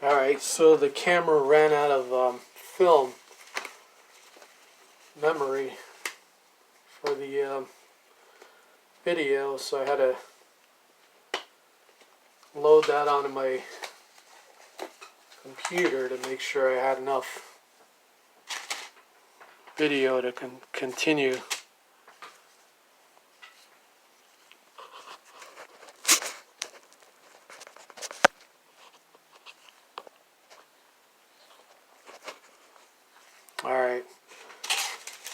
Alright, so the camera ran out of film memory for the video, so I had to load that onto my computer to make sure I had enough video to continue. Alright,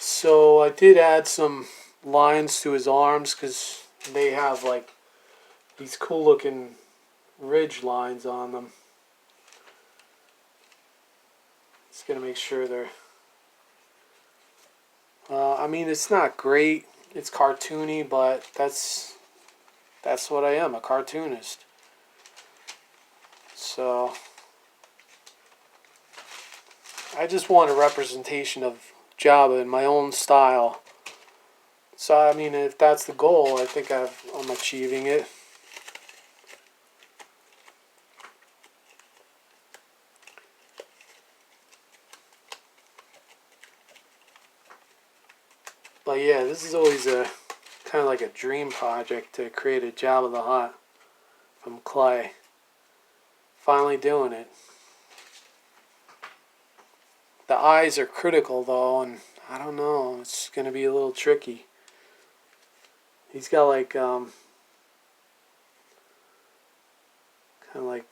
so I did add some lines to his arms because they have like these cool looking ridge lines on them. Just gonna make sure they're I mean, it's not great, it's cartoony, but that's what I am, a cartoonist. So I just want a representation of Jabba in my own style. So I mean, if that's the goal, I think I'm achieving it. But yeah, this is always a kind of like a dream project to create a Jabba the Hutt from clay. Finally doing it. The eyes are critical though, and I don't know, it's gonna be a little tricky. He's got like kind of like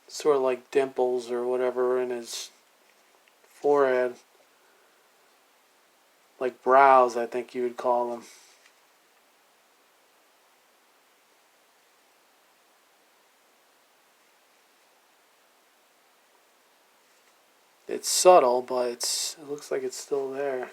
sort of like dimples or whatever in his forehead, like brows, I think you would call them. It's subtle, but it looks like it's still there.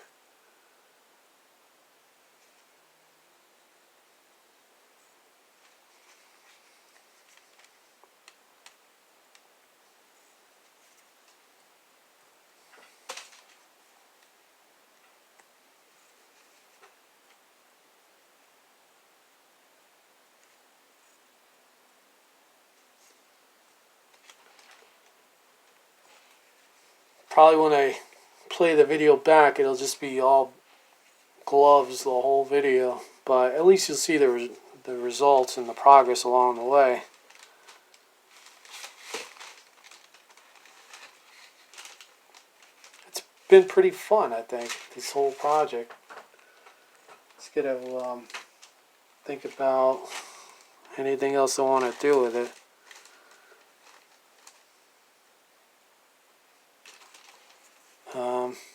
Probably when I play the video back, it'll just be all gloves the whole video, but at least you'll see the results and the progress along the way. It's been pretty fun, I think, this whole project. Just gotta think about anything else I want to do with it.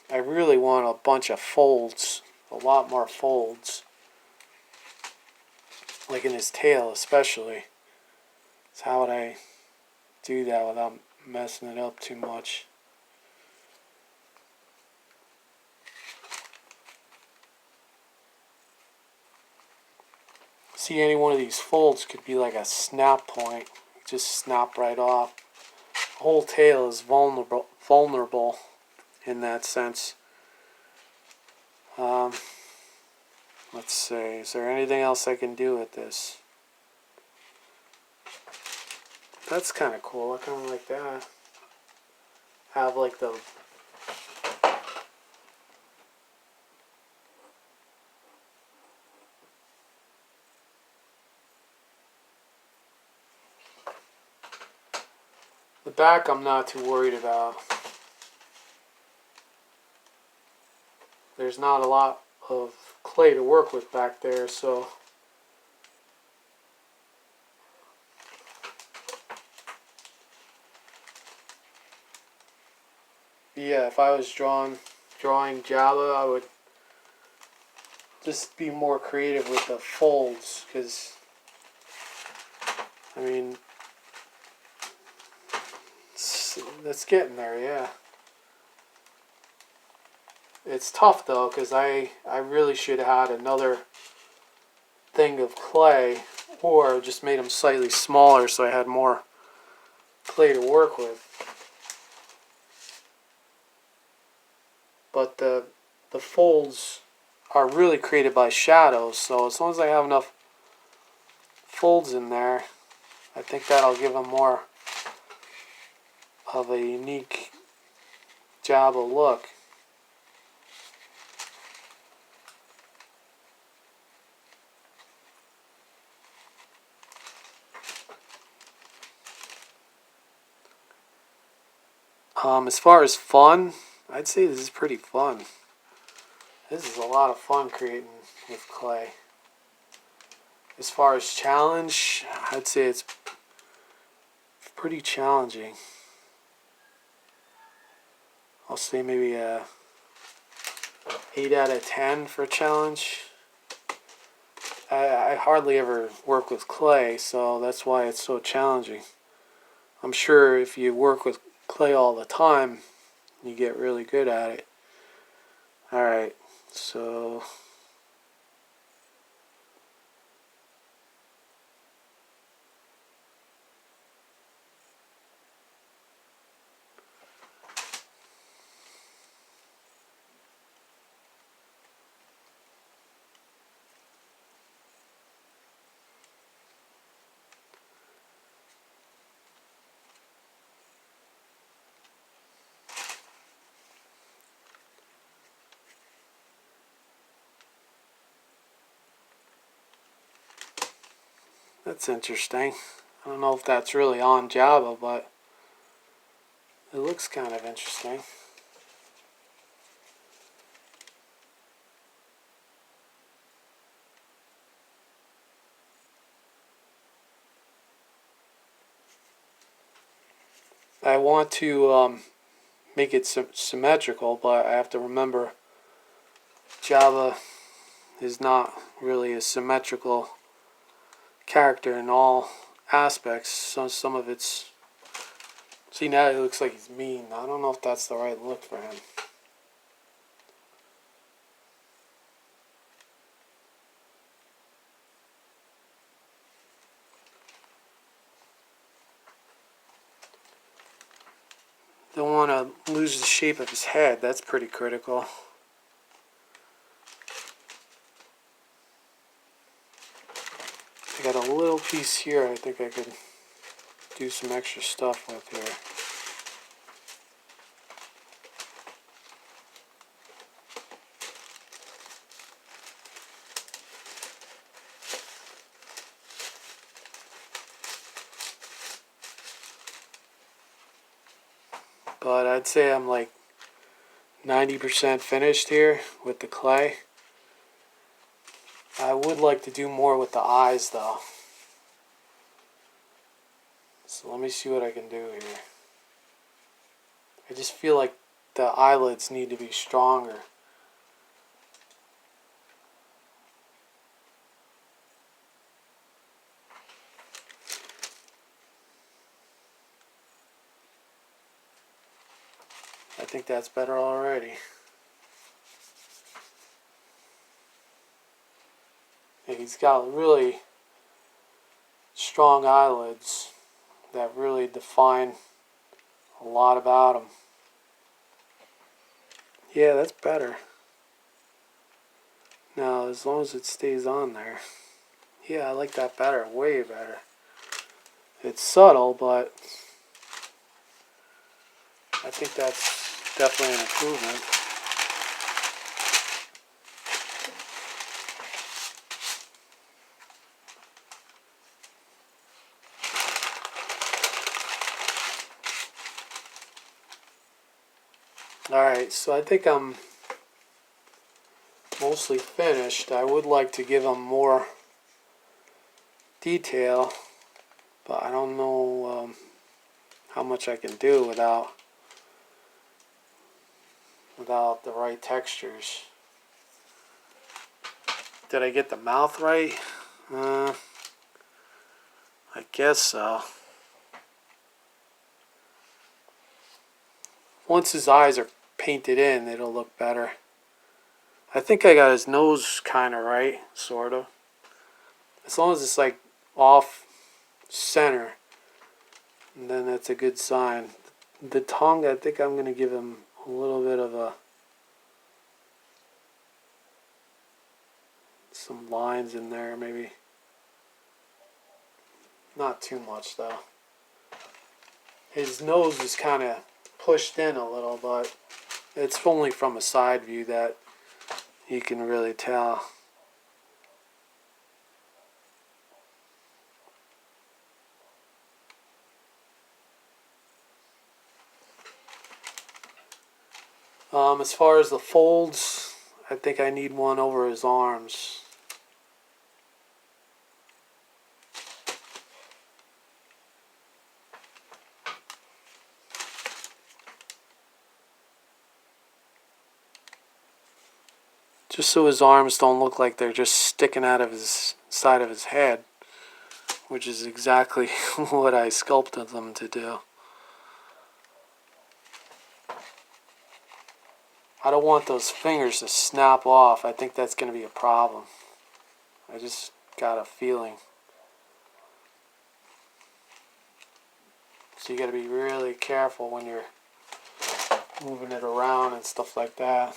I really want a bunch of folds, a lot more folds, like in his tail especially. So how would I do that without messing it up too much? See, any one of these folds could be like a snap point, just snap right off. The whole tail is vulnerable in that sense. Let's see, is there anything else I can do with this? That's kind of cool, I kind of like that. Have like the back I'm not too worried about. There's not a lot of clay to work with back there, so yeah, if I was drawing Jabba, I would just be more creative with the folds, because I mean, that's getting there, yeah. It's tough though, because I really should have had another thing of clay, or just made them slightly smaller so I had more clay to work with. But the folds are really created by shadows, so as long as I have enough folds in there, I think that'll give him more of a unique Jabba look. As far as fun, I'd say this is pretty fun. This is a lot of fun creating with clay. As far as challenge, I'd say it's pretty challenging. I'll say maybe a 8 out of 10 for challenge. I hardly ever work with clay, so that's why it's so challenging. I'm sure if you work with clay all the time, you get really good at it. Alright, so that's interesting. I don't know if that's really on Jabba, but it looks kind of interesting. I want to make it symmetrical, but I have to remember Jabba is not really a symmetrical character in all aspects. So some of it's... See, now he looks like he's mean. I don't know if that's the right look for him. Don't want to lose the shape of his head. That's pretty critical. I got a little piece here I think I could do some extra stuff with here. But I'd say I'm like 90% finished here with the clay. I would like to do more with the eyes though. So let me see what I can do here. I just feel like the eyelids need to be stronger. I think that's better already. And he's got really strong eyelids that really define a lot about him. Yeah, that's better. Now, as long as it stays on there. Yeah, I like that better, way better. It's subtle, but I think that's definitely an improvement. Alright, so I think I'm mostly finished. I would like to give them more detail, but I don't know how much I can do without the right textures. Did I get the mouth right? I guess so. Once his eyes are painted in, it'll look better. I think I got his nose kind of right, sort of. As long as it's like off center, and then that's a good sign. The tongue, I think I'm going to give him a little bit of some lines in there, maybe. Not too much though. His nose is kind of pushed in a little, but it's only from a side view that you can really tell. As far as the folds, I think I need one over his arms. Just so his arms don't look like they're just sticking out of his side of his head, which is exactly what I sculpted them to do. I don't want those fingers to snap off. I think that's going to be a problem. I just got a feeling. So you got to be really careful when you're moving it around and stuff like that.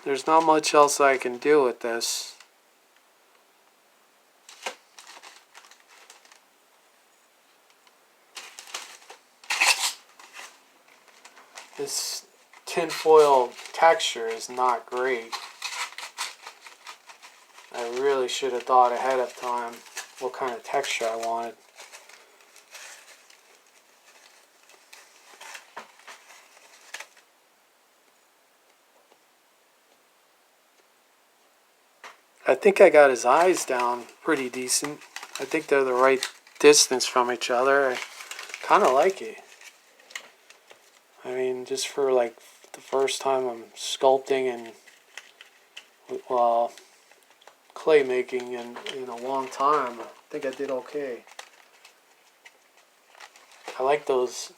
There's not much else I can do with this. This tinfoil texture is not great. I really should have thought ahead of time what kind of texture I wanted. I think I got his eyes down pretty decent. I think they're the right distance from each other. I kind of like it. I mean, just for like the first time I'm sculpting and clay making in a long time, I think I did okay. I like those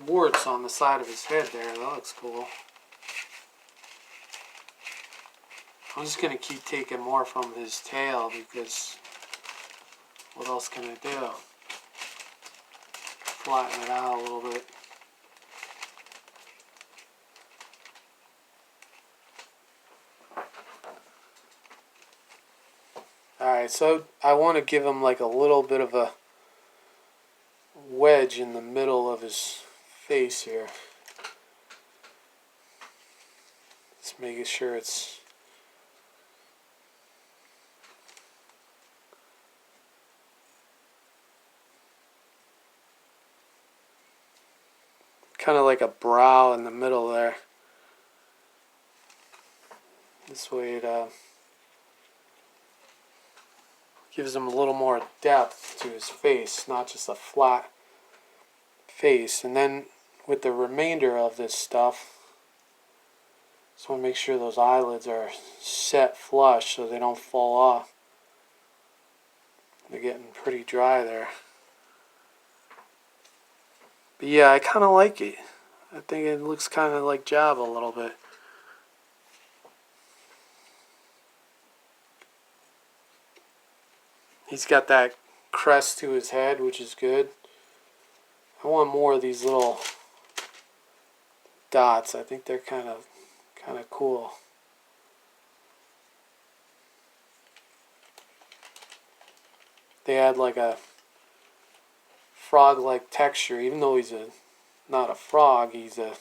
warts on the side of his head there. That looks cool. I'm just going to keep taking more from his tail because what else can I do? Flatten it out a little bit. Alright, so I want to give him like a little bit of a wedge in the middle of his face here. Just making sure it's kind of like a brow in the middle there. This way it gives him a little more depth to his face, not just a flat face. And then with the remainder of this stuff, just want to make sure those eyelids are set flush so they don't fall off. They're getting pretty dry there. But yeah, I kind of like it. I think it looks kind of like Jabba a little bit. He's got that crest to his head, which is good. I want more of these little dots. I think they're kind of cool. They add like a frog-like texture, even though he's not a frog, he's a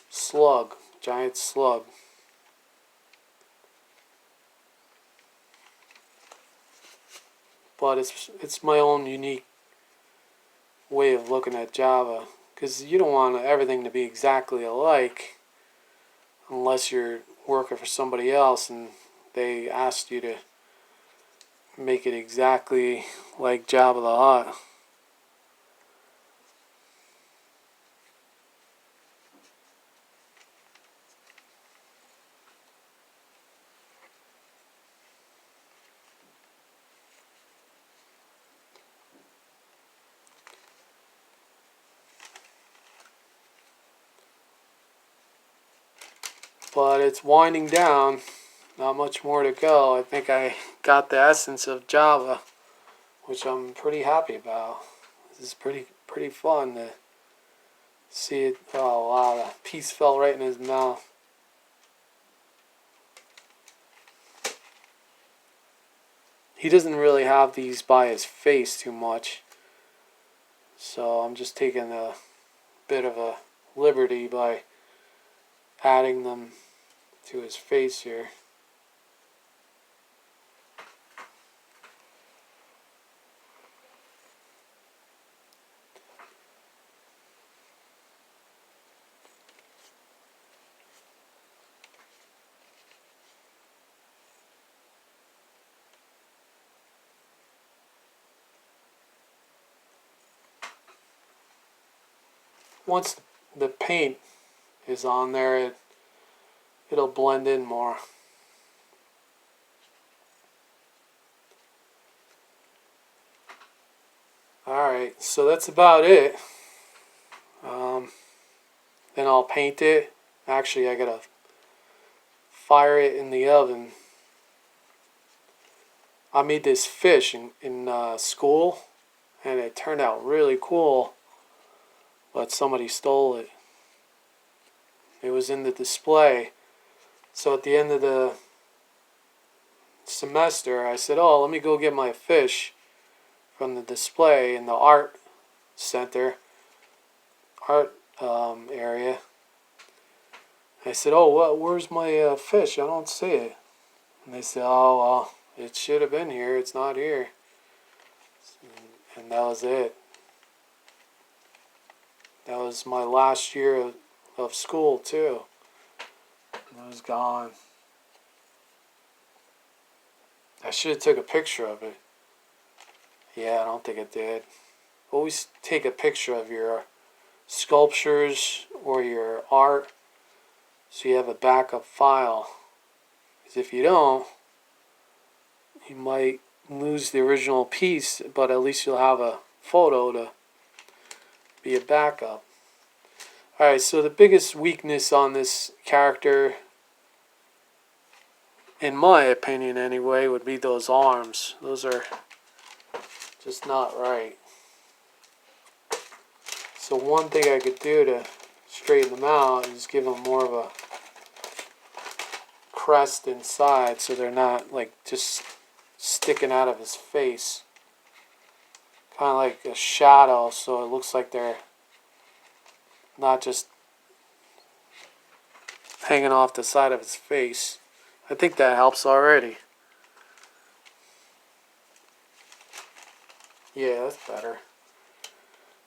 slug, giant slug. But it's my own unique way of looking at Jabba, because you don't want everything to be exactly alike unless you're working for somebody else and they asked you to make it exactly like Jabba the Hutt. But it's winding down. Not much more to go. I think I got the essence of Jabba, which I'm pretty happy about. This is pretty fun to See it? Oh wow, the piece fell right in his mouth. He doesn't really have these by his face too much. So I'm just taking a bit of a liberty by adding them to his face here. Once the paint is on there, it'll blend in more. Alright, so that's about it. Then I'll paint it. Actually, I gotta fire it in the oven. I made this fish in school, and it turned out really cool, but somebody stole it. It was in the display. So at the end of the semester, I said, oh, let me go get my fish from the display in the art center, art area. I said, oh, where's my fish? I don't see it. And they said, oh, well, it should have been here. It's not here. And that was it. That was my last year of school, too. It was gone. I should have took a picture of it. Yeah, I don't think it did. Always take a picture of your sculptures or your art so you have a backup file. Because if you don't, you might lose the original piece, but at least you'll have a photo to be a backup. Alright, so the biggest weakness on this character, in my opinion anyway, would be those arms. Those are just not right. So one thing I could do to straighten them out is give them more of a crest inside so they're not like just sticking out of his face. Kind of like a shadow, so it looks like they're not just hanging off the side of his face. I think that helps already. Yeah, that's better.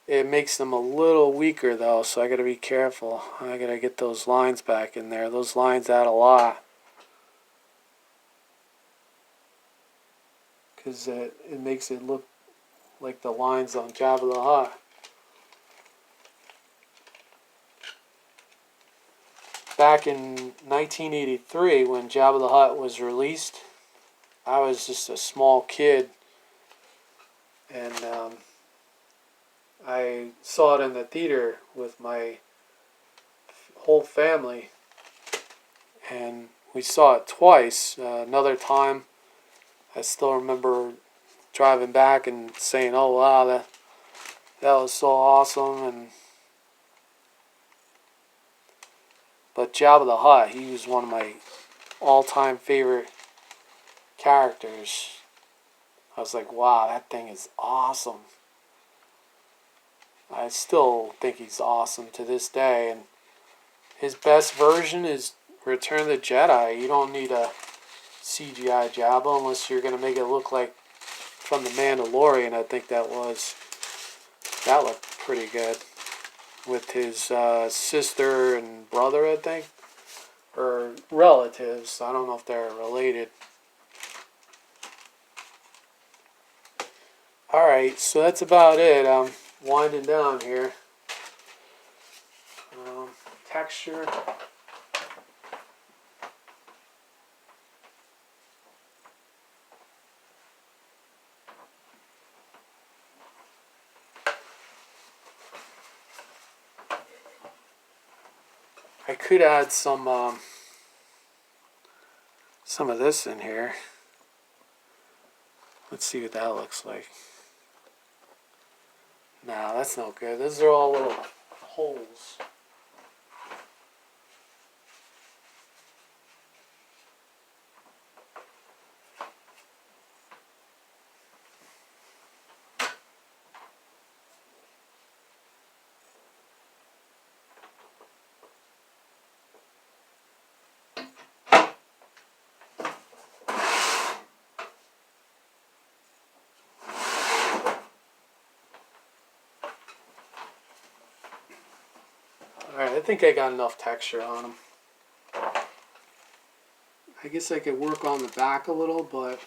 It makes them a little weaker though, so I gotta be careful. I gotta get those lines back in there. Those lines add a lot. Because it makes it look like the lines on Jabba the Hutt. Back in 1983, when Jabba the Hutt was released, I was just a small kid, and I saw it in the theater with my whole family, and we saw it twice. Another time, I still remember driving back and saying, "Oh wow, that was so awesome!" But Jabba the Hutt, he was one of my all-time favorite characters. I was like, wow, that thing is awesome. I still think he's awesome to this day. And his best version is Return of the Jedi. You don't need a CGI Jabba unless you're going to make it look like from The Mandalorian. I think that looked pretty good. With his sister and brother, I think. Or relatives. I don't know if they're related. Alright, so that's about it. I'm winding down here. Texture. I could add some of this in here. Let's see what that looks like. Nah, that's no good. Those are all little holes. Alright, I think I got enough texture on them. I guess I could work on the back a little, but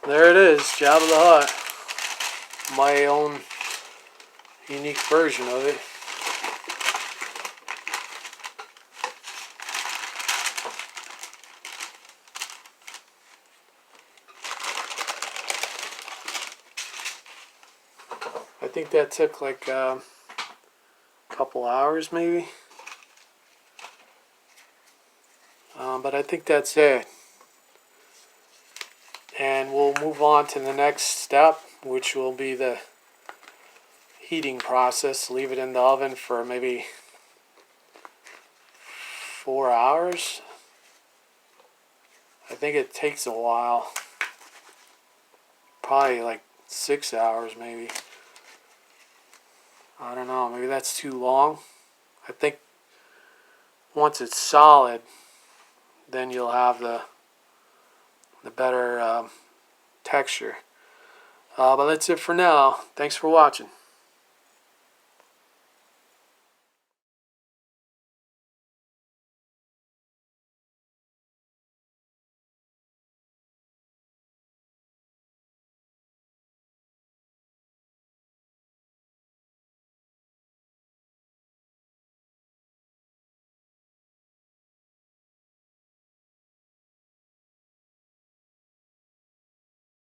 there it is, Jabba the Hutt. My own unique version of it. I think that took like a couple hours maybe. But I think that's it. And we'll move on to the next step, which will be the heating process. Leave it in the oven for maybe 4 hours. I think it takes a while. Probably like 6 hours maybe. I don't know, maybe that's too long. I think once it's solid, then you'll have the better texture. But that's it for now. Thanks for watching.